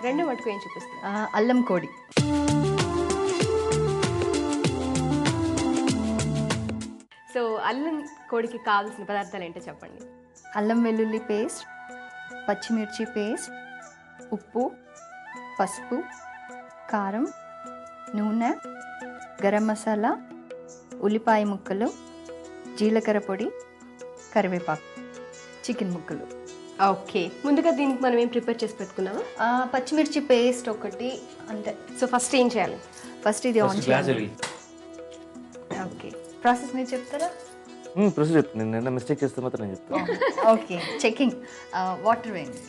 రెండు మటుకు ఏం చూపిస్తుంది? అల్లం కోడి. సో అల్లం కోడికి కావాల్సిన పదార్థాలు ఏంటో చెప్పండి. అల్లం వెల్లుల్లి పేస్ట్, పచ్చిమిర్చి పేస్ట్, ఉప్పు, పసుపు, కారం, నూనె, గరం మసాలా, ఉల్లిపాయ ముక్కలు, జీలకర్ర పొడి, కరివేపాకు, చికెన్ ముక్కలు. ఓకే, ముందుగా దీనికి మనం ఏం ప్రిపేర్ చేసి పెట్టుకున్నామా? పచ్చిమిర్చి పేస్ట్ ఒకటి అంతే. సో ఫస్ట్ ఏం చేయాలి? ఫస్ట్ ఇది ఆన్ చేయాలి. ఓకే, ప్రాసెస్ మీరు చెప్తారా? ప్రొసీజర్ చెప్తాను. నేను మిస్టేక్ చేస్తే మాత్రం నేను చెప్తాను. Okay, checking. వాటర్ వేయండి.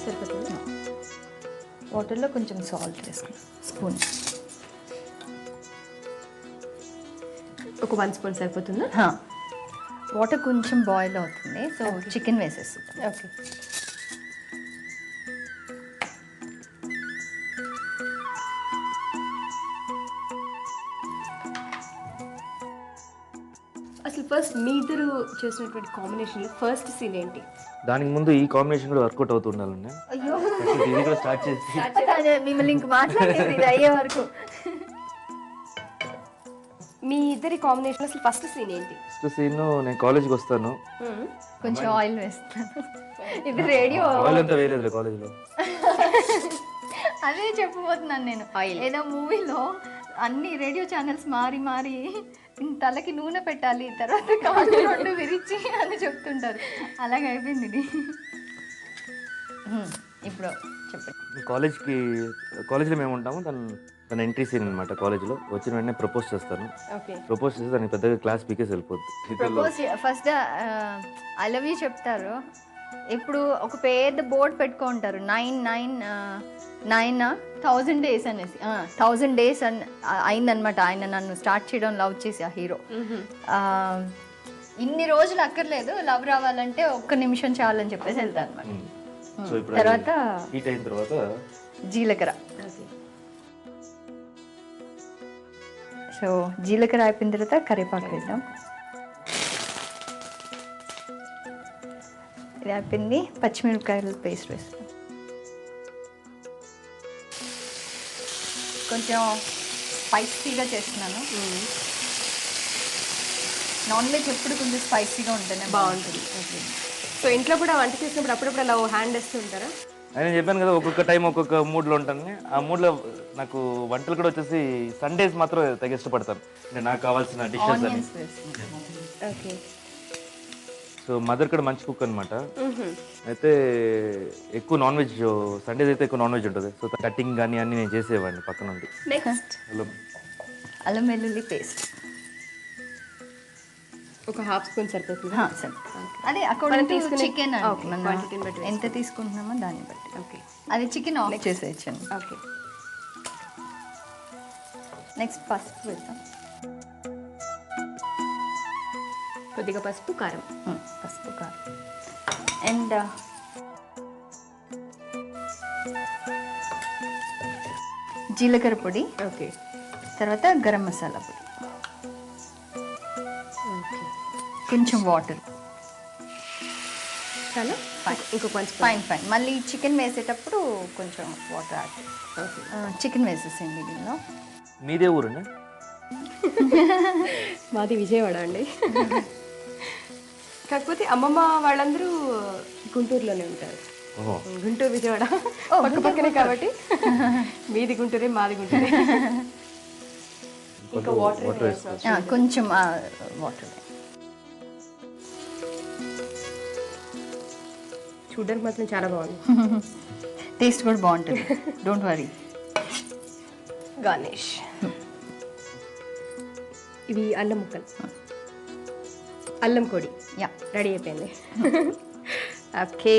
సరిపోతుంది. వాటర్లో కొంచెం సాల్ట్ వేసుకుని స్పూన్. ఒక 1 స్పూన్ సరిపోతుందా? వాటర్ కొంచెం బాయిల్ అవుతుంది, సో చికెన్ వేసేస్తాం. ఓకే, అసలు ఫస్ట్ మీ ఇద్దరు చేసినటువంటి కాంబినేషన్లో ఫస్ట్ సీన్ ఏంటి? దానికి ముందు ఈ కాంబినేషన్ కూడా వర్కౌట్ అవుతూ ఉండాలండి. అయ్యో, ఇది కూడా స్టార్ట్ చేసి మిమ్మల్ని ఇంక మాట్లాడేది ఇది అయ్యే వరకు. మీ ఇద్దరి కాంబినేషన్ అసలు ఫస్ట్ సీన్ ఏంటి? ఫస్ట్ సీన్ నేను కాలేజ్కి వస్తాను. కొంచెం ఆయిల్ వేస్తాను. ఇది రేడియో ఆయిల్ అంతా వేయలేదు కాలేజ్లో. అదే చెప్పబోతున్నాను నేను. ఏదో మూవీలో అన్ని రేడియో ఛానల్స్ మారి మారి తలకి నూనె పెట్టాలి, తర్వాత కాళ్ళు 2 విరిచి అని చెప్తుంటారు. అలాగే అయిపోయింది ఇది. ఇప్పుడు చెప్పండి. కాలేజ్లో మేము ఉంటాము. తన ఎంట్రీ సీన్ అనమాట. కాలేజ్లో వచ్చిన వెంటనే ప్రపోజ్ చేస్తాను. ప్రపోజ్ చేస్తే దానికి పెద్దగా క్లాస్ పీకేసి వెళ్ళిపోద్ది. ఫస్ట్ ఐ లవ్ యూ చెప్తారు. ఇప్పుడు ఒక పెద్ద బోర్డు పెట్టుకుంటారు, 9,1000 డేస్ అనేసి. 1000 డేస్ అయిందనమాట ఆయన నన్ను స్టార్ట్ చేయడం, లవ్ చేసి ఆ హీరో. ఇన్ని రోజులు అక్కర్లేదు, లవ్ రావాలంటే 1 నిమిషం చాలని చెప్పేసి వెళ్తాను అనమాట. తర్వాత హీట్ అయిన తర్వాత జీలకర్ర. సో జీలకర్ర అయిపోయిన తర్వాత కరివేపాకు వేద్దాం. ఇది అయిపోయింది. పచ్చిమిరపకాయల పేస్ట్ వేస్తాం. కొంచెం స్పైసీగా చేస్తున్నాను. నాన్ వెజ్ ఎప్పుడు కొంచెం స్పైసీగా ఉంటేనే బాగుంటుంది. సో ఇంట్లో కూడా వంట చేసినప్పుడు అప్పుడప్పుడు అలా హ్యాండ్ వేస్తూ ఉంటారా? నేను చెప్పాను కదా, ఒక్కొక్క టైం ఒక్కొక్క మూడ్లో ఉంటాను. ఆ మూడ్లో నాకు వంటలు కూడా వచ్చేసి సండేస్ మాత్రం తెగ ఇష్టపడతాను. అంటే నాకు కావాల్సిన డిషెస్ అని. ఓకే, సో మదర్ కూడా మంచి కుక్ అనమాట. అయితే ఎక్కువ నాన్ వెజ్, సండేస్ అయితే ఎక్కువ నాన్ వెజ్ ఉంటుంది. సో కటింగ్ కానీ అన్ని నేను చేసేవాడిని పక్కన ఉండి. నెక్స్ట్ అల్లం వెల్లుల్లి పేస్ట్ ఒక 1/2 స్పూన్ సరిపోతుంది. సరే, అదే అక్కడ తీసుకునే చికెన్ క్వాంటిటీని బట్టి ఎంత తీసుకుంటున్నామో దాన్ని బట్టి. ఓకే, అది చికెన్ ఆఫ్ చేసేయచ్చాను. ఓకే. నెక్స్ట్ పసుపు వేద్దాం. కొద్దిగా పసుపు, కారం. పసుపు, కారం అండ్ జీలకర్ర పొడి. ఓకే, తర్వాత గరం మసాలా పొడి, కొంచెం వాటర్. చాలా ఇంకో కొంచెం ఫైన్. మళ్ళీ చికెన్ వేసేటప్పుడు కొంచెం వాటర్ యాడ్. చికెన్ వేసేసండి దీనిలో. మీదే ఊరండి? మాది విజయవాడ అండి. కాకపోతే అమ్మమ్మ వాళ్ళందరూ గుంటూరులోనే ఉంటారు. గుంటూరు విజయవాడ పక్క పక్కనే కాబట్టి మీది గుంటూరే, మాది గుంటూరే. ఇంకా వాటర్ కొంచెం వాటర్. చూడడానికి మాత్రం చాలా బాగుంది. టేస్ట్ కూడా బాగుంటుంది, డోంట్ వరీ. గార్నిష్. ఇవి అల్లం ముక్కలు, అల్లం కోడి రెడీ అయిపోయింది. ఓకే,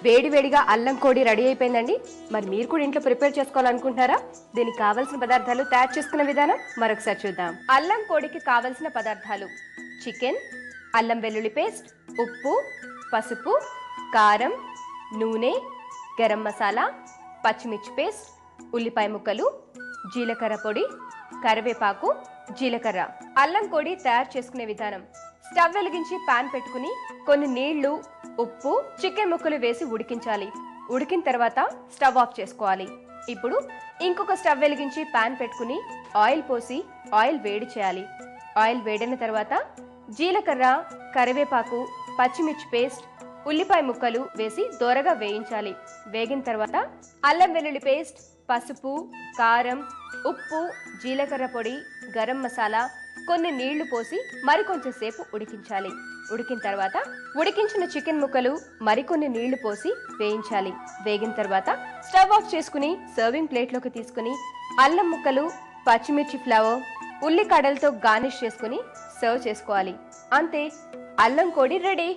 వేడివేడిగా అల్లం కోడి రెడీ అయిపోయిందండి. మరి మీరు కూడా ఇంట్లో ప్రిపేర్ చేసుకోవాలనుకుంటున్నారా? దీనికి కావాల్సిన పదార్థాలు, తయారు చేసుకునే విధానం మరొకసారి చూద్దాం. అల్లం కోడికి కావలసిన పదార్థాలు: చికెన్, అల్లం వెల్లుల్లి పేస్ట్, ఉప్పు, పసుపు, కారం, నూనె, గరం మసాలా, పచ్చిమిర్చి పేస్ట్, ఉల్లిపాయ ముక్కలు, జీలకర్ర పొడి, కరివేపాకు, జీలకర్ర. అల్లం కోడి తయారు చేసుకునే విధానం: స్టవ్ వెలిగించి పాన్ పెట్టుకుని కొన్ని నీళ్లు, ఉప్పు, చికెన్ ముక్కలు వేసి ఉడికించాలి. ఉడికిన తర్వాత స్టవ్ ఆఫ్ చేసుకోవాలి. ఇప్పుడు ఇంకొక స్టవ్ వెలిగించి పాన్ పెట్టుకుని ఆయిల్ పోసి ఆయిల్ వేడి చేయాలి. ఆయిల్ వేడిన తర్వాత జీలకర్ర, కరివేపాకు, పచ్చిమిర్చి పేస్ట్, ఉల్లిపాయ ముక్కలు వేసి దోరగా వేయించాలి. వేగిన తర్వాత అల్లం వెల్లుల్లి పేస్ట్, పసుపు, కారం, ఉప్పు, జీలకర్ర పొడి, గరం మసాలా, కొన్ని నీళ్లు పోసి మరికొంచెం సేపు ఉడికించాలి. ఉడికిన తర్వాత ఉడికించిన చికెన్ ముక్కలు మరికొన్ని నీళ్లు పోసి వేయించాలి. వేగిన తర్వాత స్టవ్ ఆఫ్ చేసుకుని సర్వింగ్ ప్లేట్లోకి తీసుకుని అల్లం ముక్కలు, పచ్చిమిర్చి ఫ్లేవర్, ఉల్లికాడలతో గార్నిష్ చేసుకుని సర్వ్ చేసుకోవాలి. అంతే, అల్లం కోడి రెడీ.